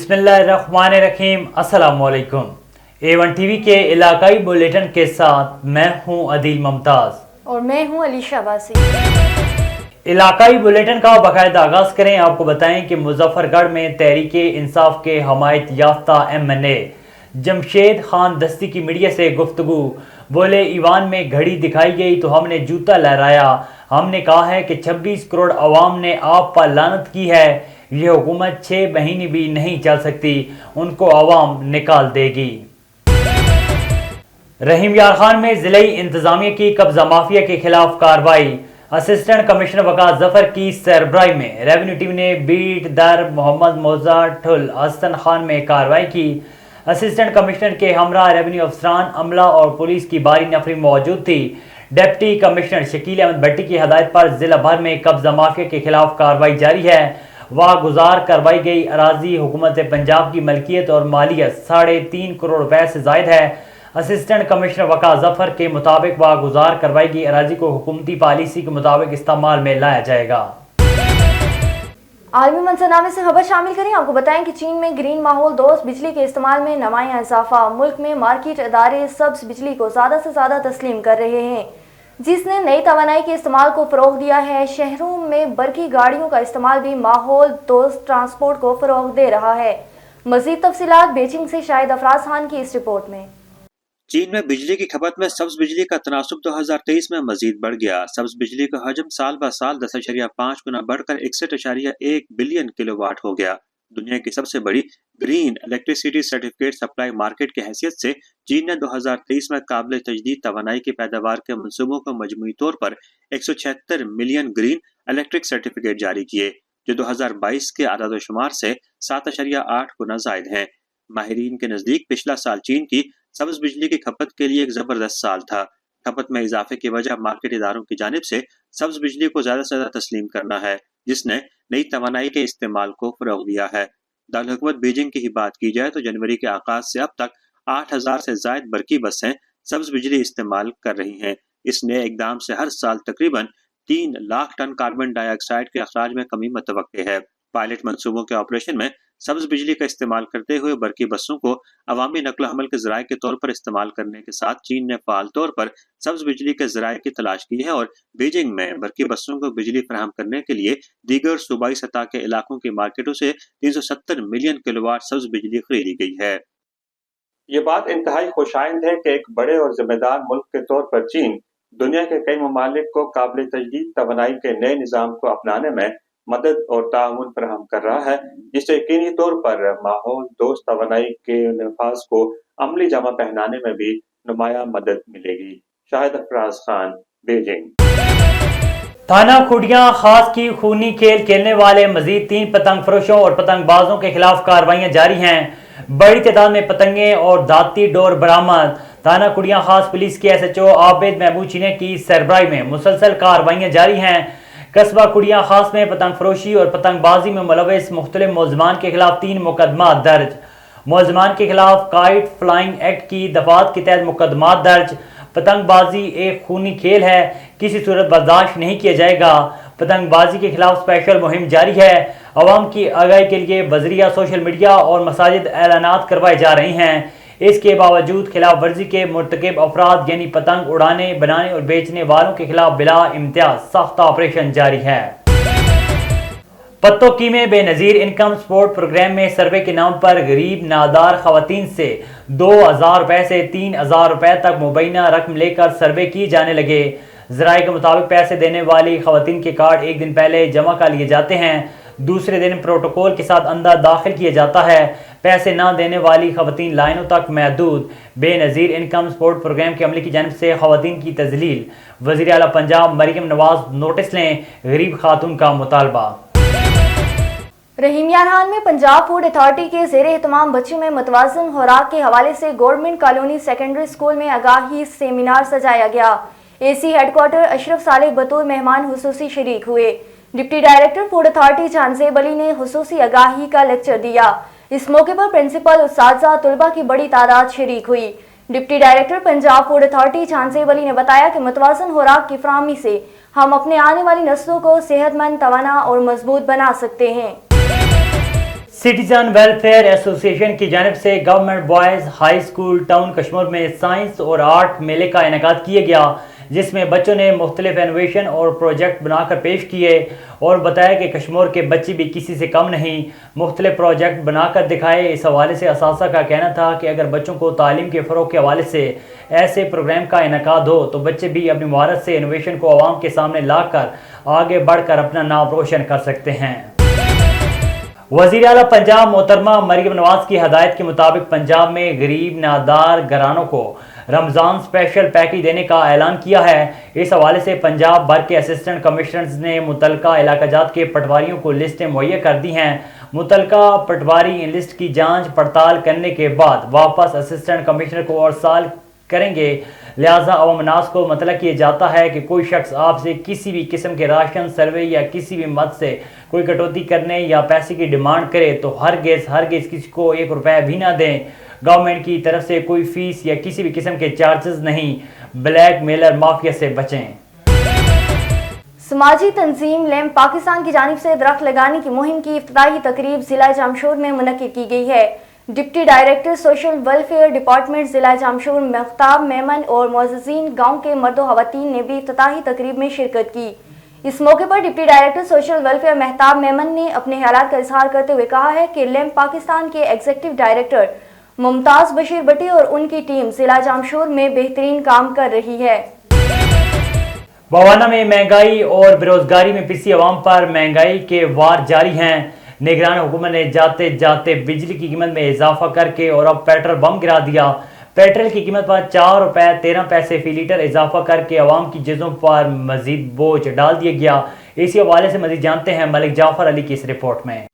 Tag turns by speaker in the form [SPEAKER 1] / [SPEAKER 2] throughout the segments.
[SPEAKER 1] बिस्मिल्लाहिर्रहमानिर्रहीम। अस्सलाम वालेकुम। A1 टीवी के इलाकाई बुलेटिन के साथ मैं हूं अदील मुमताज
[SPEAKER 2] और मैं हूं अलीशा बासी।
[SPEAKER 1] इलाकाई बुलेटिन का बाकायदा आगाज करें। आपको बताएं कि मुजफ्फरगढ़ में तहरीके इंसाफ के हमायत याफ्ता MNA जमशेद खान दस्ती की मीडिया से गुफ्तगू। बोले, ईवान में घड़ी दिखाई गई तो हमने जूता लहराया। हमने कहा है कि 26 करोड़ अवाम ने आप पर लानत की है। ये हुकूमत 6 महीने भी नहीं चल सकती, उनको अवाम निकाल देगी। रहीम यार खान में जिले इंतजामिया की कब्जा माफिया के खिलाफ कार्रवाई। असिस्टेंट कमिश्नर वकास जफर की सरबराही में रेवेन्यू टीम ने बीट दर मोहम्मद मोजाठुल हसन खान में कार्रवाई की। असिस्टेंट कमिश्नर के हमरा रेवेन्यू अफसरान, अमला और पुलिस की भारी नफरी मौजूद थी। डिप्टी कमिश्नर शकील अहमद भट्टी की हदायत पर जिला भर में कब्जा माफिया के खिलाफ कार्रवाई जारी है। वागुजार करवाई गई अराजी हुकूमत पंजाब की मलकियत और मालियत 3.5 करोड़ रुपए से जायद है। असिस्टेंट कमिश्नर वकास जफर के मुताबिक वागुजार करवाई गई अराजी को हुकूमती पॉलिसी के मुताबिक इस्तेमाल में लाया जाएगा।
[SPEAKER 2] आलमी मंजरनामे से खबर शामिल करें। आपको बताएं कि चीन में ग्रीन माहौल दोस्त बिजली के इस्तेमाल में नुमायां इजाफा। मुल्क में मार्केट इदारे सब्ज बिजली को ज़्यादा से ज़्यादा तस्लीम कर रहे हैं, जिसने नई तवानाई के इस्तेमाल को फ़रोग दिया है। शहरों में बरकी गाड़ियों का इस्तेमाल भी माहौल दोस्त ट्रांसपोर्ट को फ़रोग दे रहा है। मज़ीद तफसीलात बीजिंग से शाहिद अफराज खान की इस रिपोर्ट में।
[SPEAKER 3] चीन में बिजली की खपत में सब्ज बिजली का तनासुब 2023 में मजीद बढ़ गया। सब्ज बिजली का हजम साल ब साल 10.5 गुना बढ़कर 61.1 बिलियन किलोवाट हो गया। दुनिया की सबसे बड़ी green electricity certificate supply market की हैसियत से चीन ने 2023 में काबिल तजदीद तवानाई की पैदावार के मनसूबों को मजमूई तौर पर 176 मिलियन ग्रीन इलेक्ट्रिक सर्टिफिकेट जारी किए, जो 2022 के आदादोशुमार से 7.8 गुना जायद हैं। माहिरीन के नजदीक पिछला साल चीन की सब्ज बिजली की खपत के लिए एक जबरदस्त साल था। खपत में इजाफे की वजह मार्केट इदारों की जानिब से सब्ज बिजली को ज्यादा से ज्यादा तस्लीम करना है, जिसने नई तवानाई के इस्तेमाल को फरोग दिया है। दारुल हुकूमत बीजिंग की ही बात की जाए तो जनवरी के आगाज से अब तक 8,000 से जायद बरकी बसें सब्ज बिजली इस्तेमाल कर रही हैं। इस नए इकदाम से हर साल तकरीबन 3 लाख टन कार्बन डाइऑक्साइड के अखराज में कमी मुतवक्के है। पायलट मंसूबों के ऑपरेशन में सब्ज बिजली का इस्तेमाल करते हुए बरकी बसों को अवामी नकल हमल के जराये के तौर पर इस्तेमाल करने के साथ चीन ने फाल तौर पर सब्ज बिजली के जराये की तलाश की है और बीजिंग में बरकी बसों को बिजली फराहम करने के लिए दीगर सूबाई सतह के इलाकों की मार्केटों से 370 मिलियन किलोवाट सब्ज बिजली खरीदी गई है। ये बात इंतहाई खुशाइंद है कि एक बड़े और जिम्मेदार मुल्क के तौर पर चीन दुनिया के कई ममालिक को काबिल तजदीद तवानाई के नए निज़ाम को अपनाने में मदद और ताउन फराहम कर रहा है, जिससे यकीनी तौर पर माहौल दोस्त तवानाई के नफाज को अमली जामा पहनाने में भी नुमाया मदद मिलेगी। शाहिद अफराज खान, बीजिंग।
[SPEAKER 1] थाना खुडिया खास की खूनी खेल खेलने वाले मजीद 3 पतंग फरोशों और पतंगबाजों के खिलाफ कार्रवाइयां जारी हैं। बड़ी तादाद में पतंगे और दाती डोर बरामद। थाना खुडिया खास पुलिस के SHO आबिद महमूद चीने की सरबराही में मुसलसल कार्रवाइयां जारी हैं। कस्बा कुड़िया खास में पतंग फरोशी और पतंगबाजी में मुलविस मुख्तलिफ मुलजमान के खिलाफ 3 मुकदमा दर्ज। मुलजमान के खिलाफ काइट फ्लाइंग एक्ट की दफात के तहत मुकदमा दर्ज। पतंगबाजी एक खूनी खेल है, किसी सूरत बर्दाश्त नहीं किया जाएगा। पतंगबाजी के खिलाफ स्पेशल मुहिम जारी है। अवाम की आगाही के लिए बजरिया सोशल मीडिया और मसाजिद ऐलानात करवाए जा रहे हैं। इसके बावजूद खिलाफ वर्जी के मुर्तकिब अफराद यानी पतंग उड़ाने, बनाने और बेचने वालों के खिलाफ बिला इम्तियाज सख्त ऑपरेशन जारी है। पत्तोकी में बेनजीर इनकम सपोर्ट प्रोग्राम में सर्वे के नाम पर गरीब नादार खवातीन से 2,000 रुपए से 3,000 रुपए तक मुबैना रकम लेकर सर्वे किए जाने लगे। जराये के मुताबिक पैसे देने वाली खवातीन के कार्ड एक दिन पहले जमा कर लिए जाते हैं, दूसरे दिन प्रोटोकॉल के साथ अंदर दाखिल किया जाता है। पैसे ना देने वाली खवातीन लाइनों तक महदूद। बेनजीर इनकम सपोर्ट प्रोग्राम के अमले की जानिब से खवातीन की तजलील। वज़ीर आला पंजाब मरियम नवाज नोटिस लें, गरीब खातून का मुतालबा।
[SPEAKER 2] रहीम यार खान में पंजाब फूड अथॉरिटी के ज़ेरे एहतमाम बच्चों में मुतवाज़िन खुराक के हवाले से गवर्नमेंट कॉलोनी सेकेंडरी स्कूल में आगाही सेमिनार सजाया गया। AC हेडक्वार्टर अशरफ सालेह बतौर मेहमान हुसूसी शरीक हुए। Deputy director food authority Janzeb Ali ने हुसूसी आगाही का लेक्चर दिया। इस मौके पर प्रिंसिपल, उस्ताज़ा, तुलबा की बड़ी तादाद शरीक हुई। Deputy director Punjab food authority Janzeb Ali ने बताया कि मुतवाज़िन खुराक की फराहमी से हम अपने आने वाली नस्लों को सेहतमंद, तवाना और मजबूत बना सकते हैं।
[SPEAKER 1] सिटीजन वेलफेयर एसोसिएशन की जानिब से government boys high school town Kashmir में साइंस और आर्ट मेले का इनेकाद किया गया, जिसमें बच्चों ने मुख्तलिफ इनोवेशन और प्रोजेक्ट बनाकर पेश किए और बताया कि कश्मीर के बच्चे भी किसी से कम नहीं, मुख्तलिफ प्रोजेक्ट बनाकर दिखाए। इस हवाले से असासा का कहना था कि अगर बच्चों को तालीम के फ़रोग़ के हवाले से ऐसे प्रोग्राम का इनेकाद हो तो बच्चे भी अपनी महारत से इनोवेशन को आवाम के सामने लाकर आगे बढ़कर अपना नाम रोशन कर सकते हैं। वज़ीर आला पंजाब मोहतरमा मरीम नवाज की हदायत के मुताबिक पंजाब में गरीब नादार घरानों को रमज़ान स्पेशल पैकेज देने का ऐलान किया है। इस हवाले से पंजाब भर के असिस्टेंट कमिश्नर्स ने मुतलका इलाकाजात के पटवारियों को लिस्टें मुहैया कर दी हैं। मुतलका पटवारी इन लिस्ट की जांच पड़ताल करने के बाद वापस असिस्टेंट कमिश्नर को अरसाल करेंगे। लिहाजा अवाम नास को मतलब किया जाता है कि कोई शख्स आपसे किसी भी किस्म के राशन सर्वे या किसी भी मद से कोई कटौती करने या पैसे की डिमांड करे तो हरगिज़ किसी को 1 रुपया भी ना दें। गवर्नमेंट की तरफ से कोई फीस या किसी भी किस्म के चार्जेस नहीं। ब्लैक मेलर माफिया से बचें।
[SPEAKER 2] समाजी तंजीम लैम्प पाकिस्तान की जानिब से दरख्त लगाने की मुहिम की इफ्तिताही तकरीब जिला जामशोर में मुनक्किद की गई है। Deputy director social welfare department जिला जामशोर महताब मेमन और मोअज़्ज़िज़ीन गांव के मर्द ख़वातीन ने भी इफ्तिताही तकरीब में शिरकत की। इस मौके पर deputy director social welfare Mahtab Memon ने अपने ख्यालात का इजहार करते हुए कहा है कि लैम्प पाकिस्तान के एग्जीक्यूटिव डायरेक्टर मुमताज़ बशीर भट्टी और उनकी टीम जिला जामशोर में बेहतरीन काम कर रही है।
[SPEAKER 1] बवाना में महंगाई और बेरोजगारी में पिसी अवाम पर महंगाई के वार जारी हैं। निगरान हुकूमत ने जाते जाते बिजली की कीमत में इजाफा करके और अब पेट्रोल बम गिरा दिया। पेट्रोल की कीमत पर 4 रुपए 13 पैसे फी लीटर इजाफा करके अवाम की जेबों पर मजीद बोझ डाल दिया गया। इसी हवाले से मजीद जानते हैं मलिक जाफर अली की इस रिपोर्ट में।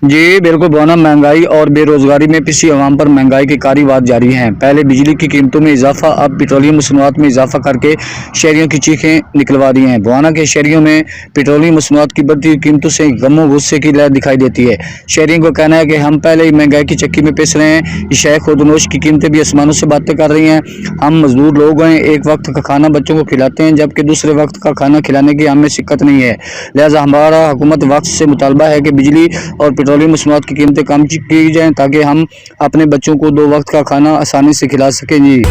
[SPEAKER 4] जी बिल्कुल बवाना महंगाई और बेरोजगारी में पिसी अवाम पर महंगाई की कारी वार जारी हैं। पहले बिजली की कीमतों में इजाफा, अब पेट्रोलियम मसनूआत में इजाफा करके शहरियों की चीखें निकलवा दी हैं। बवाना के शहरियों में पेट्रोलियम मसनूआत की बढ़ती हुई कीमतों से गमों गुस्से की लहर दिखाई देती है। शहरियों को कहना है कि हम पहले ही महंगाई की चक्की में पिस रहे हैं, इशाए खुदनोश की कीमतें भी आसमानों से बातें कर रही हैं। हम मजदूर लोग हैं, एक वक्त का खाना बच्चों को खिलाते हैं जबकि दूसरे वक्त का खाना खिलाने की हमें शिक्कत नहीं है। लिहाजा हमारा हुकूमत वक्त से मुतालबा है कि बिजली और पेट्रोलियम मसनूआत की कीमतें कम की जाएं ताकि हम अपने बच्चों को 2 वक्त का खाना आसानी से खिला सकें। जी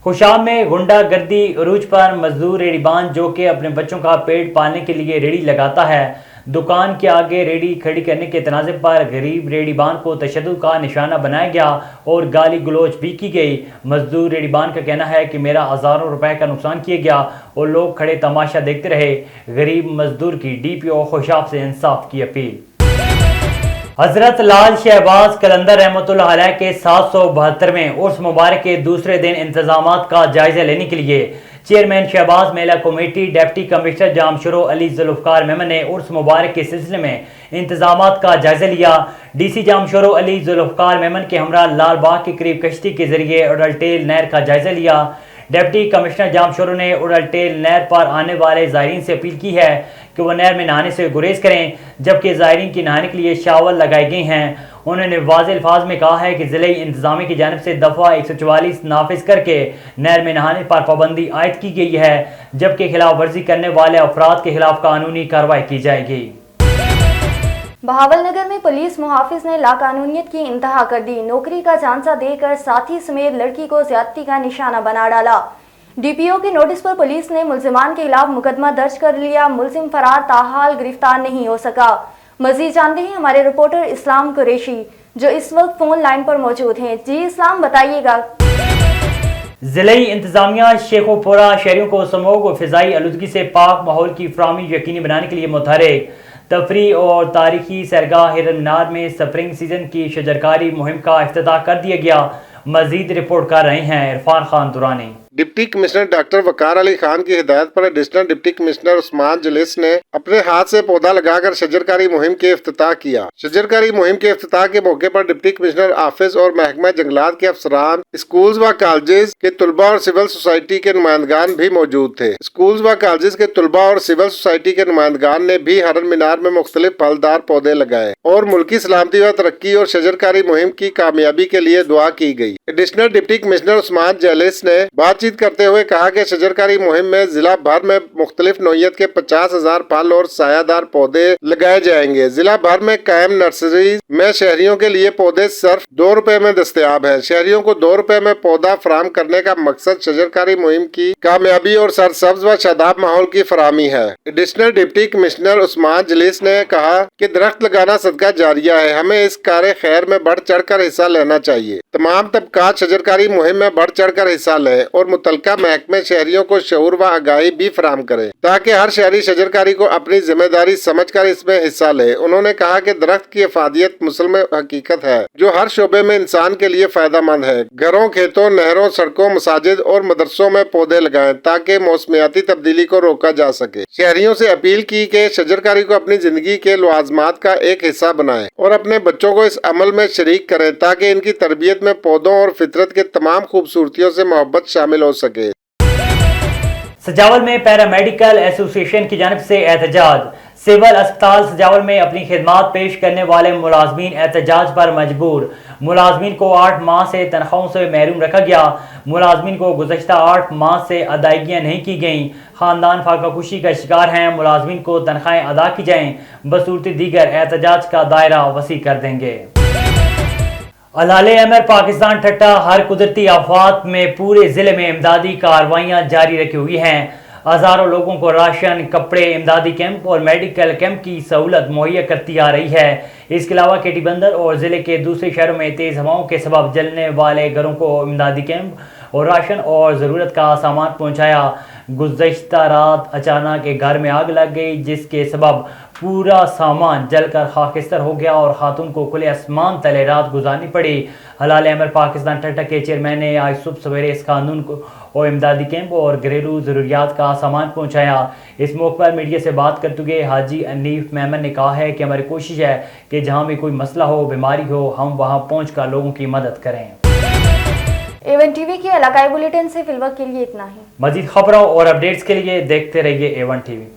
[SPEAKER 1] खुशाब में गुंडागर्दी उरूज पर मजदूर रेहड़ीबान जो कि अपने बच्चों का पेट पालने के लिए रेहड़ी लगाता है, दुकान के आगे रेहड़ी खड़ी करने के तनाज़े पर गरीब रेहड़ीबान को तशद्दुद का निशाना बनाया गया और गाली गलोच भी की गई। मजदूर रेहड़ीबान का कहना है कि मेरा हज़ारों रुपए का नुकसान किया गया और लोग खड़े तमाशा देखते रहे। गरीब मजदूर की DPO खुशाब से इंसाफ की अपील। हजरत लाल शहबाज कलंदर रहमतुल्लाह अलैह के 772वें उर्स मुबारक के दूसरे दिन इंतजामात का जायजा लेने के लिए चेयरमैन शहबाज मेला committee deputy commissioner Jamshoro Ali Zulfiqar Memon ने उर्स मुबारक के सिलसिले में इंतजामात का जायजा लिया। DC जामशोर अली जुल्फ़कार मेमन के हमरा लाल बाग के करीब कश्ती के जरिए उड़लटेल नहर का जायजा लिया। डिप्टी कमिश्नर जामशोर ने उड़लटेल नहर पर आने वाले ज़ायरीन से अपील की है कि वह नहर में नहाने से गुरेज करें, जबकि ज़ायरीन की नहाने के लिए शावर लगाए गए हैं। उन्होंने वाज़ेह अल्फाज में कहा है कि ज़िले इंतज़ामिया की जानिब से दफ़ा 144 नाफिज करके नहर में नहाने पर पाबंदी आयद की गई है, जबकि खिलाफ वर्जी करने वाले अफराद के खिलाफ कानूनी कार्रवाई की जाएगी।
[SPEAKER 2] बहावलनगर में पुलिस मुहाफिज ने लाकानूनियत की इंतहा कर दी। नौकरी का झांसा देकर साथी समेत लड़की को ज्यादती का निशाना बना डाला। DPO के नोटिस पर पुलिस ने मुल्जिमान के खिलाफ मुकदमा दर्ज कर लिया। मुल्जिम फरार ताहाल गिरफ्तार नहीं हो सका। मजीद जानते हैं हमारे रिपोर्टर इस्लाम कुरैशी जो इस वक्त फोन लाइन पर मौजूद हैं। जी इस्लाम, बताइएगा।
[SPEAKER 1] ज़िले इंतजामिया शेखोपुरा शहरियों को स्मॉग और फिजाई आलूदगी से पाक माहौल की फराहमी यकीनी बनाने के लिए मुतहरिक। तफरी और तारीखी सरगाह हिरन मीनार में स्प्रिंग सीजन की शजरकारी मुहिम का इफ्तिताह कर दिया गया। मजीद रिपोर्ट कर रहे हैं Irfan Khan Durrani.
[SPEAKER 5] Deputy commissioner doctor Waqar Ali Khan की हिदायत पर additional deputy commissioner Usman Jalees ने अपने हाथ से पौधा लगाकर शजरकारी मुहिम के इफ्तिताह किया। शजरकारी मुहिम के इफ्तिताह के मौके पर डिप्टी कमिश्नर हाफिज और महकमा जंगलात के अफसरान, स्कूल्स व कॉलेजेस के तलबा और सिविल सोसाइटी के नुमाइंदगान भी मौजूद थे। स्कूल्स व कॉलेजेस के तलबा और सिविल सोसाइटी के नुमाइंदगान ने भी हिरन मीनार में मुख्तलिफ फलदार पौधे लगाए और मुल्की सलामती व तरक्की और शजरकारी मुहिम की कामयाबी के लिए दुआ की गई। Additional deputy commissioner Usman Jalees ने बातचीत चीत करते हुए कहा कि शजरकारी मुहिम में जिला भर में मुख्तलिफ नौइयत के 50,000 फल और सायादार पौधे लगाए जाएंगे। जिला भर में कायम नर्सरी में शहरियों के लिए पौधे सिर्फ 2 रुपए में दस्तयाब है। शहरियों को 2 रुपए में पौधा फराहम करने का मकसद शजरकारी मुहिम की कामयाबी और सरसब्ज व शादाब माहौल की फराहमी है। Additional deputy commissioner Usman Jalees ने कहा कि दरख्त लगाना सदका जारिया है, हमें इस कार्य खैर में बढ़ चढ़ कर हिस्सा लेना चाहिए। तमाम तबकात शजरकारी मुहिम में बढ़ चढ़ कर हिस्सा लें और मुतलका महकमे शहरियों को शऊर व आगाही भी फराहम करें ताकि हर शहरी शजरकारी को अपनी जिम्मेदारी समझकर इसमें हिस्सा ले। उन्होंने कहा कि दरख्त की अफादियत मुसलम हकीकत है जो हर शोबे में इंसान के लिए फायदा मंद है। घरों, खेतों, नहरों, सड़कों, मसाजिद और मदरसों में पौधे लगाएं ताकि मौसमियाती तब्दीली को रोका जा सके। शहरियों से अपील की कि शजरकारी को अपनी जिंदगी के लवाजमात का एक हिस्सा बनाएं और अपने बच्चों को इस अमल में शरीक करें ताकि इनकी तरबियत में पौधों और फितरत के तमाम खूबसूरतियों से मोहब्बत शामिल हो सके।
[SPEAKER 1] सजावल में पैरामेडिकल एसोसिएशन की जानिब से एहतजाज। सिविल अस्पताल सजावल में अपनी खिदमात पेश करने वाले मुलाजमीन एहतजाज पर मजबूर। मुलाजमीन को 8 माह से तनख्वाहों से महरूम रखा गया। मुलाजमीन को गुज़श्ता 8 माह से अदायगियाँ नहीं की गईं। ख़ानदान फाकाकुशी का शिकार हैं। मुलाजमीन को तनख्वाहें अदा की जाएँ, बसूरत दीगर एहतजाज का दायरा वसी कर देंगे। अलाले अमर पाकिस्तान ठट्टा हर कुदरती आफात में पूरे ज़िले में इमदादी कार्रवाइयाँ जारी रखी हुई हैं। हज़ारों लोगों को राशन, कपड़े, इमदादी कैंप और मेडिकल कैंप की सहूलत मुहैया करती आ रही है। इसके अलावा केटी बंदर और ज़िले के दूसरे शहरों में तेज़ हवाओं के सबब जलने वाले घरों को इमदादी कैंप और राशन और ज़रूरत का सामान पहुँचाया। गुज़श्ता रात अचानक एक घर में आग लग गई जिसके सबब पूरा सामान जलकर खाकिस्तर हो गया और खातून को खुले आसमान तले रात गुजारनी पड़ी। हलाल अमर पाकिस्तान ठट्टा के चेयरमैन ने आज सुबह सवेरे इस कानून को और इमदादी कैंप और घरेलू ज़रूरियात का सामान पहुँचाया। इस मौके पर मीडिया से बात करते हुए हाजी अनीफ मेमन ने कहा है कि हमारी कोशिश है कि जहाँ भी कोई मसला हो, बीमारी हो, हम वहाँ पहुँच कर लोगों की मदद करें।
[SPEAKER 2] A1 टीवी के इलाकाई बुलेटिन से फिलहाल के लिए इतना ही।
[SPEAKER 1] मजीद खबरों और अपडेट्स के लिए देखते रहिए A1 टीवी।